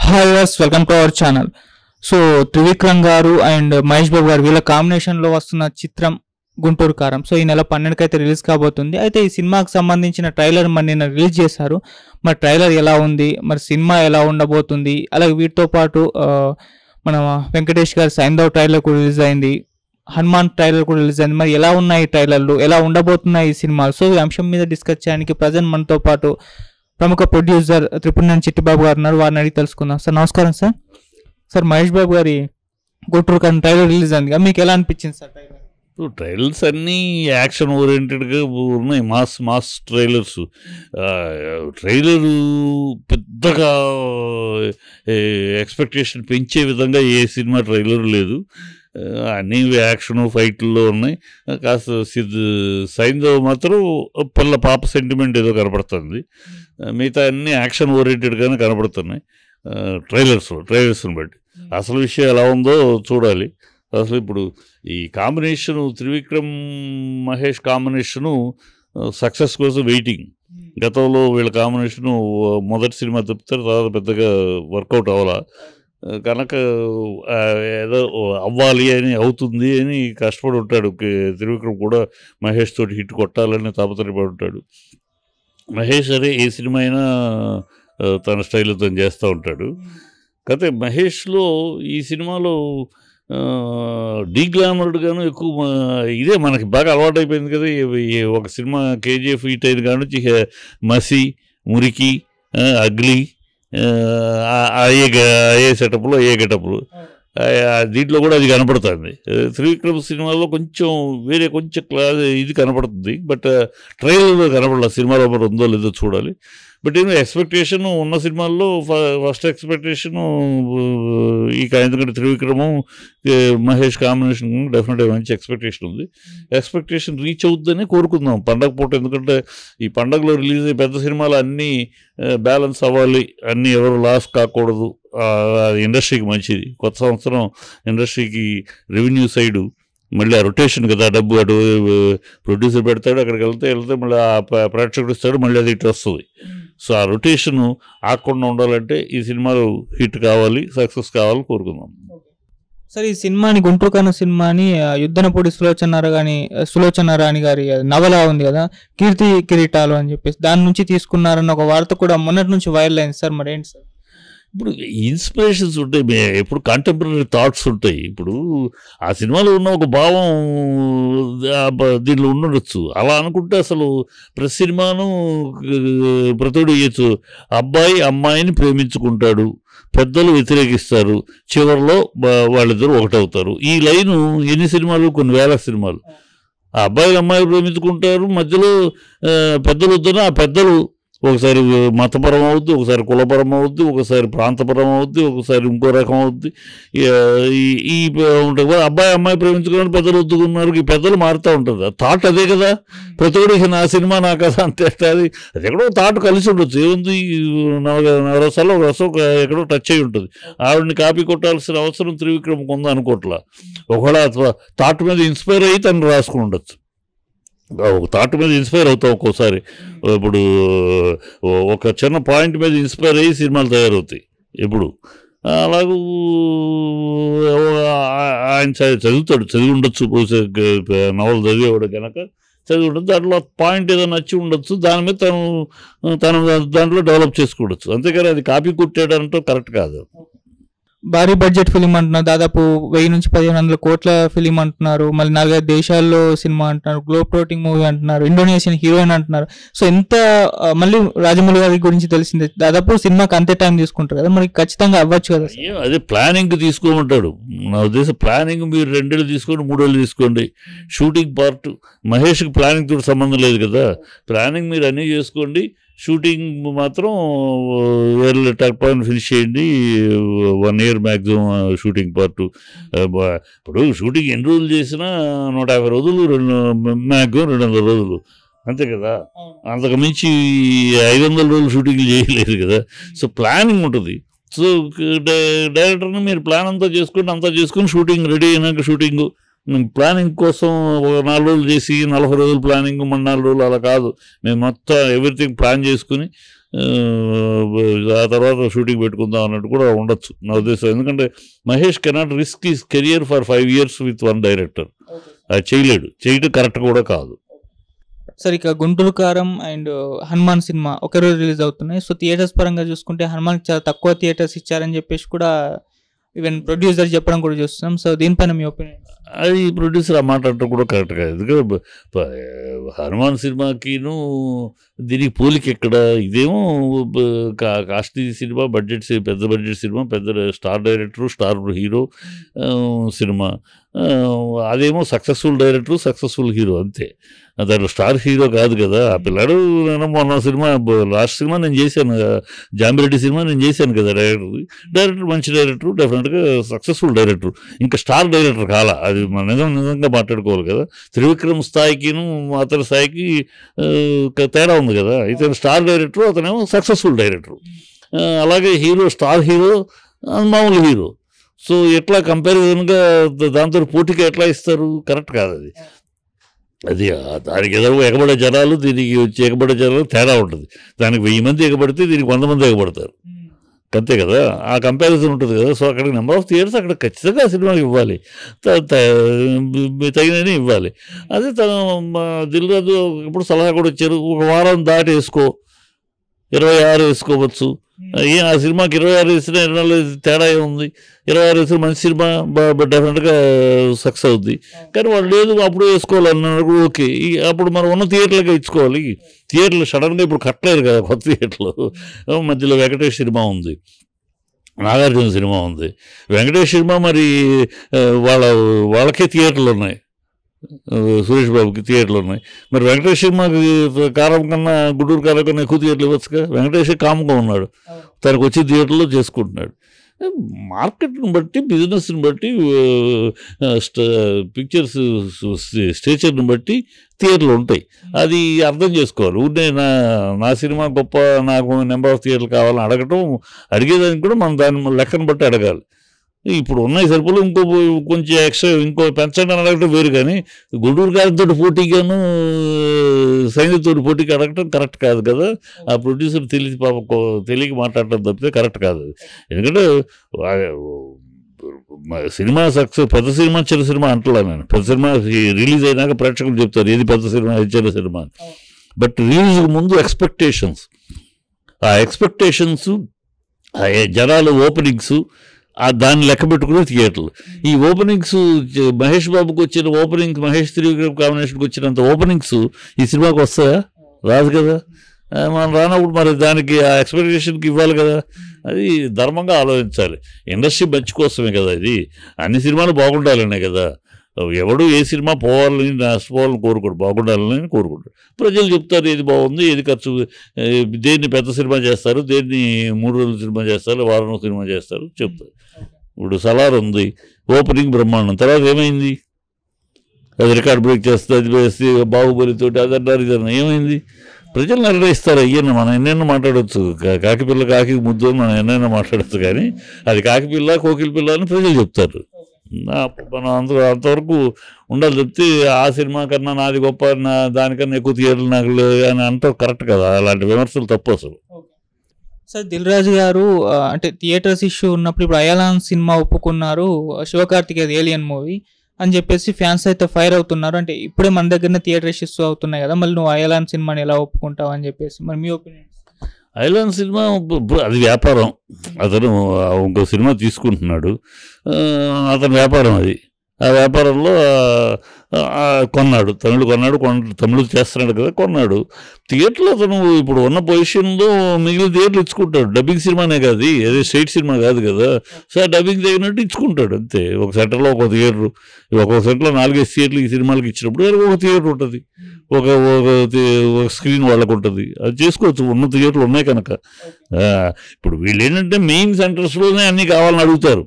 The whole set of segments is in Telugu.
Hi was welcome to our channel. So Trivikram గారు అండ్ మహేష్ బాబు గారు వీళ్ళ కాంబినేషన్లో వస్తున్న చిత్రం గుంటూరు కారం. సో ఈ నెల 12కి అయితే రిలీజ్ కాబోతుంది. అయితే ఈ సినిమాకి సంబంధించిన ట్రైలర్ మరి నిన్న రిలీజ్ చేశారు. మరి ట్రైలర్ ఎలా ఉంది, మరి సినిమా ఎలా ఉండబోతుంది, అలాగే వీటితో పాటు మన వెంకటేష్ గారి సైంధవ్ ట్రైలర్ కూడా రిలీజ్ అయింది, హనుమాన్ ట్రైలర్ కూడా రిలీజ్ అయింది. మరి ఎలా ఉన్నాయి ఈ ట్రైలర్లు, ఎలా ఉండబోతున్నాయి ఈ సినిమాలు? సో ఈ అంశం మీద డిస్కస్ చేయడానికి ప్రజెంట్ మనతో పాటు ప్రముఖ ప్రొడ్యూసర్ త్రిపురనేని చిట్టిబాబు గారు ఉన్నారు. వారిని అడిగి తెలుసుకుందాం. సార్ నమస్కారం. సార్ మహేష్ బాబు గారి గుంటూరు కారం ట్రైలర్ రిలీజ్ అయింది, మీకు ఎలా అనిపించింది సార్ ట్రైలర్? ట్రైలర్స్ అన్నీ యాక్షన్ ఓరియంటెడ్గా ఉన్నాయి, మాస్ ట్రైలర్స్. ట్రైలరు పెద్దగా ఎక్స్పెక్టేషన్ పెంచే విధంగా ఏ సినిమా ట్రైలర్ లేదు. అన్నీ యాక్షన్ ఫైట్లో ఉన్నాయి. కాస్త సైంధవ్ మాత్రం పాప సెంటిమెంట్ ఏదో కనపడుతుంది. మిగతా అన్నీ యాక్షన్ ఓరియంటెడ్గానే కనపడుతున్నాయి ట్రైలర్స్ని బట్టి. అసలు విషయం ఎలా ఉందో చూడాలి. అసలు ఇప్పుడు ఈ combination Trivikram Mahesh combination success కోసం వెయిటింగ్. గతంలో వీళ్ళ కాంబినేషను మొదటి సినిమా తప్పితే తర్వాత పెద్దగా వర్కౌట్ అవ్వాలా, కనుక ఏదో అవ్వాలి అని అవుతుంది అని కష్టపడి ఉంటాడు త్రివిక్రమ్ కూడా. మహేష్ తోటి హిట్ కొట్టాలని తాపత్రయపడి ఉంటాడు. మహేష్ అనే ఏ సినిమా అయినా తన స్టైల్లో తను చేస్తూ ఉంటాడు. కాకపోతే మహేష్లో ఈ సినిమాలో డీగ్లామర్డ్గాను ఎక్కువ ఇదే మనకి బాగా అలవాటు అయిపోయింది కదా. ఒక సినిమా కేజీఎఫ్ హిట్ అయిన కాడ నుంచి మసి, మురికి, అగ్లీ, అయ్యే సెటప్లు, అయ్యే గెటప్లు, దీంట్లో కూడా అది కనపడుతుంది. త్రివిక్రమ్ సినిమాలో కొంచెం వేరే కొంచెం ఇది కనపడుతుంది. బట్ ట్రైలర్లో కనపడలేదు. సినిమాలో మరి ఉందో లేదో చూడాలి. బట్ ఏమో ఎక్స్పెక్టేషను ఉన్న సినిమాల్లో ఫస్ట్ ఎక్స్పెక్టేషను ఎందుకంటే త్రివిక్రము మహేష్ కాంబినేషన్ డెఫినెట్గా మంచి ఎక్స్పెక్టేషన్ ఉంది. ఎక్స్పెక్టేషన్ రీచ్ అవుతుందని కోరుకుందాం పండగ పూట. ఎందుకంటే ఈ పండగలో రిలీజ్ అయ్యే పెద్ద సినిమాలు అన్నీ బ్యాలెన్స్ అవ్వాలి, అన్నీ ఎవరు లాస్ కాకూడదు. ఇండస్ట్రీకి మంచిది. కొత్త సంవత్సరం ఇండస్ట్రీకి రెవెన్యూ సైడు మళ్ళీ ఆ రొటేషన్ కదా, డబ్బు అటు ప్రొడ్యూసర్ పెడతాడు, అక్కడికి వెళ్తే మళ్ళీ ఆ ప్రేక్షకుడు ఇస్తాడు, మళ్ళీ అది ఇటు వస్తుంది. సో ఆ రొటేషను ఆగకుండా ఉండాలంటే ఈ సినిమాలు హిట్ కావాలి, సక్సెస్ కావాలని కోరుకుందాం. సార్ ఈ సినిమాని గుంటూరు కారం సినిమాని యుద్ధనపూడి సులోచన రాణి గారి నవల ఉంది కదా, కీర్తి కిరీటాలు అని చెప్పేసి దాని నుంచి తీసుకున్నారన్న ఒక వార్త కూడా మొన్నటి నుంచి వైరల్ అయింది సార్. మరి ఏంటి సార్? ఇప్పుడు ఇన్స్పిరేషన్స్ ఉంటాయి, ఎప్పుడు కంటెంపరీ థాట్స్ ఉంటాయి. ఇప్పుడు ఆ సినిమాలో ఉన్న ఒక భావం దీంట్లో ఉండొచ్చు. అలా అనుకుంటే అసలు ప్రతి సినిమాను ప్రతోడు వేయచ్చు. అబ్బాయి అమ్మాయిని ప్రేమించుకుంటాడు, పెద్దలు వ్యతిరేకిస్తారు, చివరిలో వాళ్ళిద్దరూ ఒకటవుతారు. ఈ లైను ఎన్ని సినిమాలు, కొన్ని వేల సినిమాలు. ఆ అబ్బాయిలు అమ్మాయిలు ప్రేమించుకుంటారు, మధ్యలో పెద్దలు వద్దని ఆ పెద్దలు ఒకసారి మతపరం అవుద్ది, ఒకసారి కులపరం అవుద్ది, ఒకసారి ప్రాంతపరం అవుద్ది, ఒకసారి ఇంకో రకం అవుద్ది. ఈ ఉంటుంది అబ్బాయి అమ్మాయి ప్రేమించుకుని పెద్దలు వద్దుకున్నారు. ఈ పెద్దలు మారుతూ ఉంటుంది. థాట్ అదే కదా. ప్రతిఒడికి నా సినిమా నా కదా అంతే. అది ఎక్కడో థాట్ కలిసి ఉండొచ్చు. ఏముంది, నవరసాల్లో ఒక రసం ఎక్కడో టచ్ అయి ఉంటుంది. ఆవిడని కాపీ కొట్టాల్సిన అవసరం త్రివిక్రమ్కి ఉందా అనుకోవట్లా. ఒకవేళ థాట్ మీద ఇన్స్పైర్ అయ్యి తను రాసుకుని ఉండొచ్చు. ఒక థాట్ మీద ఇన్స్పైర్ అవుతాం ఒక్కోసారి. ఇప్పుడు ఒక చిన్న పాయింట్ మీద ఇన్స్పైర్ అయ్యి సినిమాలు తయారవుతాయి. ఇప్పుడు అలాగూ ఆయన చదివి ఉండొచ్చు, నవలు చదివేవాడు కనుక చదివి ఉండొచ్చు. దాంట్లో పాయింట్ ఏదో నచ్చి ఉండొచ్చు, దాని మీద తను దాంట్లో డెవలప్ చేసుకోవచ్చు. అంతేకాని అది కాపీ కొట్టాడంటే కరెక్ట్ కాదు. భారీ బడ్జెట్ ఫిలిం అంటున్నారు, దాదాపు 1000 నుంచి 1500 కోట్ల ఫిలిం అంటున్నారు. మళ్ళీ 4-5 దేశాల్లో సినిమా అంటున్నారు, గ్లోబ్ ట్రోటింగ్ మూవీ అంటున్నారు, ఇండోనేషియన్ హీరోయిన్ అంటున్నారు. సో ఎంత మళ్ళీ రాజమౌళి గారి గురించి తెలిసిందే, దాదాపు సినిమాకి అంతే టైం తీసుకుంటారు కదా, మరి ఖచ్చితంగా అవ్వచ్చు కదా. అదే ప్లానింగ్ తీసుకోమంటాడు. నా ఉద్దేశం ప్లానింగ్ మీరు 2 ఏళ్ళు తీసుకోండి, 3 ఏళ్ళు తీసుకోండి. షూటింగ్ పార్ట్ మహేష్కి ప్లానింగ్ తోటి సంబంధం లేదు కదా. ప్లానింగ్ మీరు అన్నీ చేసుకోండి, షూటింగ్ మాత్రం ఎర్లీ టర్పాన్ ఫినిష్ చేయండి. 1 year మ్యాక్సిమం షూటింగ్ పార్ట్. ఇప్పుడు షూటింగ్ ఎన్ని రోజులు చేసినా 150 రోజులు, మ్యాక్సిమం 200 రోజులు అంతే కదా. అంతకు మించి 500 రోజులు షూటింగ్ చేయలేదు కదా. సో ప్లానింగ్ ఉంటుంది. సో డైరెక్టర్ని మీరు ప్లాన్ అంతా చేసుకుని షూటింగ్ రెడీ అయినాక షూటింగ్ ప్లానింగ్ కోసం 4 రోజులు చేసి 40 రోజులు ప్లానింగ్ 4 రోజులు అలా కాదు. మేము మొత్తం ఎవ్రీథింగ్ ప్లాన్ చేసుకుని ఆ తర్వాత షూటింగ్ పెట్టుకుందాం అన్నట్టు కూడా ఉండొచ్చు నా ఉద్దేశం. ఎందుకంటే Mahesh cannot risk is career for 5 years with one director. అది చేయడం కరెక్ట్ కూడా కాదు. సార్ ఇక గుంటూరు కారం అండ్ హనుమాన్ సినిమా ఒకే రోజు రిలీజ్ అవుతున్నాయి. సో థియేటర్స్ పరంగా చూసుకుంటే హనుమాన్ చాలా తక్కువ థియేటర్స్ ఇచ్చారని చెప్పేసి కూడా ఈవెన్ ప్రొడ్యూసర్ చెప్పడం కూడా చూస్తున్నాం. సో దీనిపైన మీ ఒపీనియన్? అది ప్రొడ్యూసర్ ఆ మాట అంటే కూడా కరెక్ట్ కాదు. ఎందుకంటే హనుమాన్ సినిమాకిను దీనికి పోలిక ఎక్కడ? ఇదేమో కాస్ట్లీ సినిమా, పెద్ద బడ్జెట్ సినిమా, పెద్ద star director, star hero cinema. అదేమో సక్సెస్ఫుల్ డైరెక్టరు, సక్సెస్ఫుల్ హీరో, అంతే. దాంట్లో స్టార్ హీరో కాదు కదా ఆ పిల్లాడు. నేను మొన్న సినిమా లాస్ట్ సినిమా నేను చేశాను, జాంబిరెడ్డి సినిమా నేను చేశాను కదా. డైరెక్టర్ మంచి డైరెక్టర్, డెఫినెట్గా సక్సెస్ఫుల్ డైరెక్టర్, ఇంకా స్టార్ డైరెక్టర్ కాలా. అది మనం నిజంగా మాట్లాడుకోవాలి కదా. త్రివిక్రమ్ స్థాయికిను అతని స్థాయికి తేడా ఉంది కదా. ఇతను స్టార్ డైరెక్టర్, అతనేమో సక్సెస్ఫుల్ డైరెక్టర్. అలాగే హీరో స్టార్ హీరో, మామూలు హీరో. సో ఎట్లా కంపారిజన్గా దాంతో పోటీగా ఎట్లా ఇస్తారు? కరెక్ట్ కాదు అది. అది దానికి ఏదో ఎగబడే జనాలు, దీనికి వచ్చి ఎగబడే జనాలు తేడా ఉంటుంది. దానికి 1000 మంది ఎగబడితే దీనికి 100 మంది ఎగబడతారు, అంతే కదా. ఆ కంపారిజన్ ఉంటుంది కదా. సో అక్కడ నెంబర్ ఆఫ్ థియేటర్స్ అక్కడ ఖచ్చితంగా ఆ సినిమాకి ఇవ్వాలి, తగినని ఇవ్వాలి. అదే దిల్ రాజు ఇప్పుడు సలహా కూడా ఇచ్చారు, ఒక వారం దాటి వేసుకో, 26 వేసుకోవచ్చు. ఆ సినిమాకి 26 వేసినా 24 తేడా ఏముంది? 26 వేసిన మంచి సినిమా డెఫినెట్గా సక్సెస్ అవుద్ది. కానీ వాళ్ళు లేదు అప్పుడు వేసుకోవాలన్నాడు కూడా ఓకే. అప్పుడు మనం ఉన్న థియేటర్లుగా ఇచ్చుకోవాలి. థియేటర్లు సడన్గా ఇప్పుడు కట్టలేరు కదా కొత్త థియేటర్లు. మధ్యలో వెంకటేష్ సినిమా ఉంది, నాగార్జున సినిమా ఉంది. వెంకటేష్ సినిమా మరి వాళ్ళకే థియేటర్లు ఉన్నాయి, సురేష్ బాబుకి థియేటర్లు ఉన్నాయి. మరి వెంకటేష్ సినిమాకి కారం కన్నా గుంటూరు కారం కన్నా ఎక్కువ థియేటర్లు ఇవ్వచ్చుగా. వెంకటేష్ కామ్గా ఉన్నాడు, తనకు వచ్చి థియేటర్లో చేసుకుంటున్నాడు. మార్కెట్ని బట్టి, బిజినెస్ని బట్టి, పిక్చర్స్ స్టేచర్ని బట్టి థియేటర్లు ఉంటాయి. అది అర్థం చేసుకోవాలి. ఊరినే నా సినిమా గొప్ప, నాకు నెంబర్ ఆఫ్ థియేటర్లు కావాలని అడిగేదానికి కూడా మనం దాని లెక్కను బట్టి అడగాలి. ఇప్పుడు ఉన్నాయి సరిపోలు, కొంచెం ఎక్స్ట్రా ఇంకో పెంచండి అని అడగటం వేరు. కానీ గుంటూరు గారితో పోటీగాను సైనికుతో పోటీకి అడగటం కరెక్ట్ కాదు కదా. ఆ ప్రొడ్యూసర్ తెలియక మాట్లాడటం తప్పితే కరెక్ట్ కాదు. ఎందుకంటే సినిమా సక్సెస్, పెద్ద సినిమా చిన్న సినిమా అంటలా నేను. పెద్ద సినిమా రిలీజ్ అయినాక ప్రేక్షకులు చెప్తారు ఏది పెద్ద సినిమా, ఏది చిన్న సినిమా. బట్ రిలీజ్కి ముందు ఎక్స్పెక్టేషన్స్, ఆ ఎక్స్పెక్టేషన్స్, ఆ జనాలు ఓపెనింగ్స్, దాన్ని లెక్క పెట్టుకునే థియేటర్లు. ఈ ఓపెనింగ్స్ మహేష్ బాబుకి వచ్చిన ఓపెనింగ్స్, మహేష్ త్రివిక్రమ్ కాంబినేషన్కి వచ్చినంత ఓపెనింగ్స్ ఈ సినిమాకి వస్తాయా? రాదు కదా. మనం రానప్పుడు మరి దానికి ఆ ఎక్స్పెక్టేషన్కి ఇవ్వాలి కదా. అది ధర్మంగా ఆలోచించాలి. ఇండస్ట్రీ మంచి కోసమే కదా ఇది. అన్ని సినిమాలు బాగుండాలనే కదా. ఎవడు ఏ సినిమా పోవాలని నష్టపోవాలని కోరుకోడు, బాగుండాలని కోరుకుంటాడు. ప్రజలు చెప్తారు ఏది బాగుంది, ఏది ఖర్చు, దేన్ని పెద్ద సినిమా చేస్తారు, దేన్ని 3 రోజుల సినిమా చేస్తారు, వారం సినిమా చేస్తారు చెప్తారు. ఇప్పుడు సలార్ ఉంది, ఓపెనింగ్ బ్రహ్మాండం, తర్వాత ఏమైంది? అది రికార్డ్ బ్రేక్ చేస్తుంది, అది వేస్తే బాహుబలితోటి అదన్నారు ఇదన్నా, ఏమైంది? ప్రజలు నిర్ణయిస్తారు. అయ్యన్న మనం ఎన్నైనా మాట్లాడవచ్చు, కాకి పిల్ల కాకి ముద్దు అని మనం ఎన్నైనా మాట్లాడచ్చు. కానీ అది కాకి పిల్ల కోకిల పిల్ల అని ప్రజలు చెప్తారు. మనం అంతవరకు ఉండాలి. చెప్తే ఆ సినిమా కన్నా నాది గొప్ప, దానికన్నా ఎక్కువ థియేటర్లు నాకు అని అంటారు కరెక్ట్ కదా. అలాంటి విమర్శలు తప్పు అసలు. సార్ దిల్ రాజు గారు అంటే థియేటర్స్ ఇష్యూ ఉన్నప్పుడు ఇప్పుడు అయాలాన్ సినిమా ఒప్పుకున్నారు, శివకార్తికేయ ఏలియన్ మూవీ అని చెప్పేసి ఫ్యాన్స్ అయితే ఫైర్ అవుతున్నారు. అంటే ఇప్పుడే మన దగ్గరనే థియేటర్ ఇష్యూస్ అవుతున్నాయి కదా, మళ్ళీ నువ్వు అయాలాన్ సినిమాని ఎలా ఒప్పుకుంటావు అని చెప్పేసి మరి మీ ఒపీనియన్? ఐలాండ్ సినిమా అది వ్యాపారం. అతను ఇంకో సినిమా తీసుకుంటున్నాడు, అతని వ్యాపారం అది. ఆ వ్యాపారంలో కొన్నాడు, తమిళ చేస్తున్నాడు కదా, కొన్నాడు. థియేటర్లో అతను ఇప్పుడు ఉన్న పొజిషన్లో మిగిలిన థియేటర్లు ఇచ్చుకుంటాడు. డబ్బింగ్ సినిమానే కాదు, అదే స్ట్రైట్ సినిమా కాదు కదా. సో డబ్బింగ్ తగినట్టు ఇచ్చుకుంటాడు అంతే. ఒక సెంటర్లో ఒక థియేటరు, ఒక్కొక్క సెంటర్లో 4-5 థియేటర్లు ఈ సినిమాలకి ఇచ్చినప్పుడు ఒక థియేటర్ ఉంటుంది, ఒక స్క్రీన్ వాళ్ళకు ఉంటుంది. అది చేసుకోవచ్చు, ఉన్న థియేటర్లు ఉన్నాయి కనుక. ఇప్పుడు వీళ్ళు ఏంటంటే మెయిన్ సెంటర్స్లోనే అన్నీ కావాలని అడుగుతారు.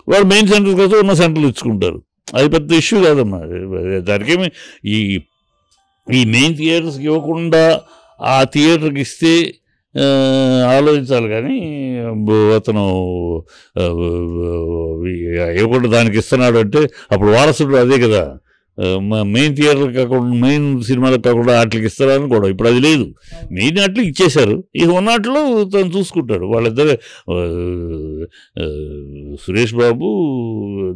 వాళ్ళు మెయిన్ సెంటర్స్ కోసం ఉన్న సెంటర్లు ఇచ్చుకుంటారు. అది పెద్ద ఇష్యూ కాదమ్మా. దానికేమి ఈ మెయిన్ థియేటర్స్కి ఇవ్వకుండా ఆ థియేటర్కి ఇస్తే ఆలోచించాలి. కానీ అతను ఇవ్వకుండా దానికి ఇస్తున్నాడు అంటే అప్పుడు వారసుడు అదే కదా. మెయిన్ థియేటర్లు కాకుండా మెయిన్ సినిమాలకు కాకుండా వాటికి ఇస్తారని కూడా ఇప్పుడు అది లేదు. మెయిన్ వాటికి ఇచ్చేశారు, ఇక ఉన్నట్లో తను చూసుకుంటాడు. వాళ్ళిద్దరు సురేష్ బాబు,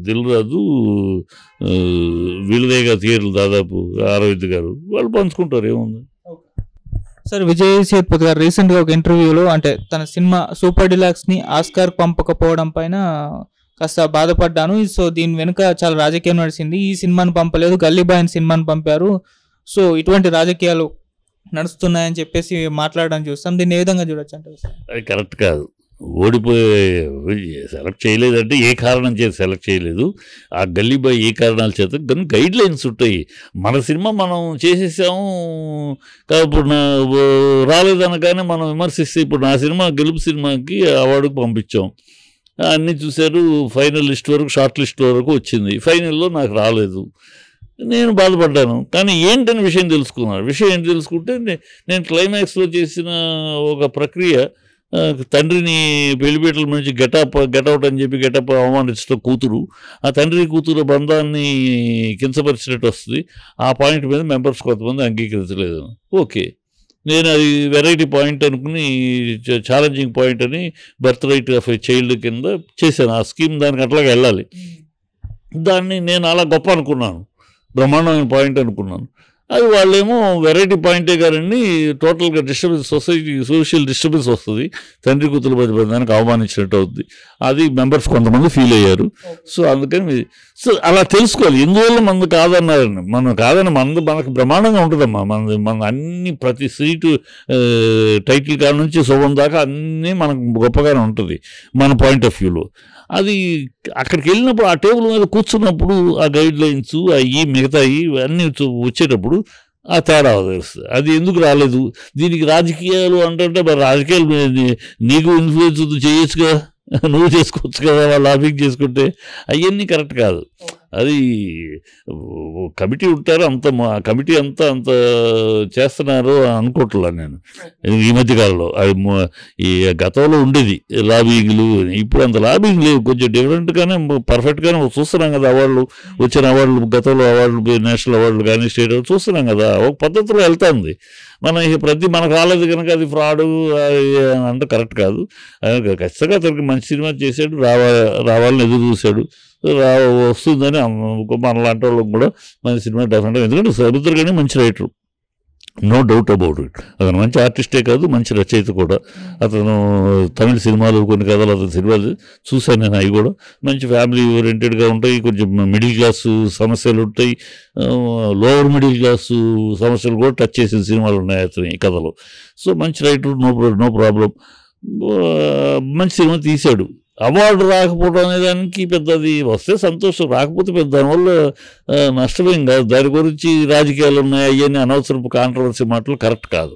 దిల్ రాజు, వీళ్ళదేగా థియేటర్లు దాదాపు అరవింద్ గారు, వాళ్ళు పంచుకుంటారు, ఏముంది. సార్, విజయ్ సేతుపతి గారు రీసెంట్గా ఒక ఇంటర్వ్యూలో అంటే తన సినిమా సూపర్ డిలాక్స్ని ఆస్కార్ పంపకపోవడం పైన కాస్త బాధపడ్డాను. సో దీని వెనుక చాలా రాజకీయం నడిచింది. ఈ సినిమాని పంపలేదు, గల్లీ బాయ్ సినిమాని పంపారు. సో ఇటువంటి రాజకీయాలు నడుస్తున్నాయని చెప్పేసి మాట్లాడడం చూస్తాం. దీన్ని ఏ విధంగా చూడొచ్చు అంటే? అది కరెక్ట్ కాదు. సెలెక్ట్ చేయలేదంటే ఏ కారణం చేత సెలెక్ట్ చేయలేదు, ఆ గల్లీ బాయ్ ఏ కారణాల చేత, కానీ గైడ్ లైన్స్ ఉంటాయి. మన సినిమా మనం చేసేసాము ఇప్పుడు రాలేదనగానే మనం విమర్శిస్తే, ఇప్పుడు నా సినిమా గెలుపు సినిమాకి అవార్డుకు పంపించాం, అన్నీ చూశారు, ఫైనల్ లిస్ట్ వరకు షార్ట్ లిస్ట్ వరకు వచ్చింది, ఫైనల్లో నాకు రాలేదు, నేను బాధపడ్డాను. కానీ ఏంటని విషయం తెలుసుకున్నాను. విషయం ఏంటి తెలుసుకుంటే, నేను క్లైమాక్స్లో చేసిన ఒక ప్రక్రియ, తండ్రిని పెళ్లిపేటల నుంచి గెటౌట్ అని చెప్పి గెటప్ అవమానించడం కూతురు, ఆ తండ్రి కూతురు బంధాన్ని కించపరిచినట్టు వస్తుంది. ఆ పాయింట్ మీద మెంబర్స్ కొంతమంది అంగీకరించలేదు. ఓకే, నేను అది వెరైటీ పాయింట్ అనుకుని, ఛాలెంజింగ్ పాయింట్ అని birth right of a child కింద చేశాను. ఆ స్కీమ్ దానికి అట్లాగే వెళ్ళాలి. దాన్ని నేను అలా గొప్ప అనుకున్నాను, బ్రహ్మాండమైన పాయింట్ అనుకున్నాను. అది వాళ్ళేమో వెరైటీ పాయింటే గారండి, టోటల్గా డిస్టర్బెన్స్, సోషల్ డిస్టర్బెన్స్ వస్తుంది, తండ్రి కూతురు మధ్య దానికి అవమానించినట్టు అవుతుంది. అది మెంబర్స్ కొంతమంది ఫీల్ అయ్యారు. సో అందుకని అలా తెలుసుకోవాలి, ఎందువల్ల మనది కాదన్నారండి. మనం కాదని మనకు బ్రహ్మాండంగా ఉంటుందమ్మా. మన అన్ని ప్రతి సీటు టైటిల్ కాడ నుంచి శుభం దాకా అన్నీ మనకు గొప్పగానే ఉంటుంది మన పాయింట్ ఆఫ్ వ్యూలో. అది అక్కడికి వెళ్ళినప్పుడు ఆ టేబుల్ మీద కూర్చున్నప్పుడు ఆ గైడ్ లైన్స్ అవి మిగతాయి అన్నీ వచ్చేటప్పుడు ఆ తేడా తెలుస్తుంది. అది ఎందుకు రాలేదు, దీనికి రాజకీయాలు అంటే మరి రాజకీయాలు నీకు ఇన్ఫ్లుయెన్స్ చేయొచ్చు కదా, నువ్వు చేసుకోవచ్చు కదా, వాళ్ళు లాబింగ్ చేసుకుంటే అవన్నీ కరెక్ట్ కాదు. అది కమిటీ ఉంటారు, అంత కమిటీ అంతా అంత చేస్తున్నారు అనుకోవట్లా నేను ఈ మధ్యకాలంలో. అది ఈ గతంలో ఉండేది లాబింగ్లు, ఇప్పుడు అంత లాబింగ్ లేవు, కొంచెం డిఫరెంట్గానే పర్ఫెక్ట్గానే చూస్తున్నాం కదా. అవార్డులు వచ్చిన అవార్డులు, గతంలో అవార్డులు, నేషనల్ అవార్డులు కానీ స్టేట్ అవార్డు చూస్తున్నాం కదా, ఒక పద్ధతిలో వెళ్తుంది. మనకు రాలేదు కనుక అది ఫ్రాడు అంటే కరెక్ట్ కాదు. ఖచ్చితంగా అతనికి మంచి సినిమా చేశాడు, రావాలని ఎదురు చూశాడు, వస్తుందని మనలాంటి వాళ్ళకి కూడా మంచి సినిమా డెఫినెట్గా. ఎందుకంటే సముద్ర కానీ మంచి writer, no doubt about it. అతను మంచి ఆర్టిస్టే కాదు, మంచి రచయిత కూడా. అతను తమిళ సినిమాలు, కొన్ని కథలు, అతని సినిమాలు చూశాను నేను. అవి కూడా మంచి ఫ్యామిలీ ఓరియంటెడ్గా ఉంటాయి. కొంచెం మిడిల్ క్లాసు సమస్యలు ఉంటాయి, లోవర్ మిడిల్ క్లాసు సమస్యలు కూడా టచ్ చేసిన సినిమాలు ఉన్నాయి అతని కథలో. సో మంచి రైటర్, నో ప్రాబ్లం, మంచి సినిమా తీశాడు. అవార్డు రాకపోవడం అనే దానికి పెద్దది వస్తే సంతోషం, రాకపోతే పెద్ద దానివల్ల నష్టమేం కాదు. దాని గురించి రాజకీయాలు ఉన్నాయి అవన్నీ అనవసరపు కాంట్రవర్సీ మాటలు కరెక్ట్ కాదు.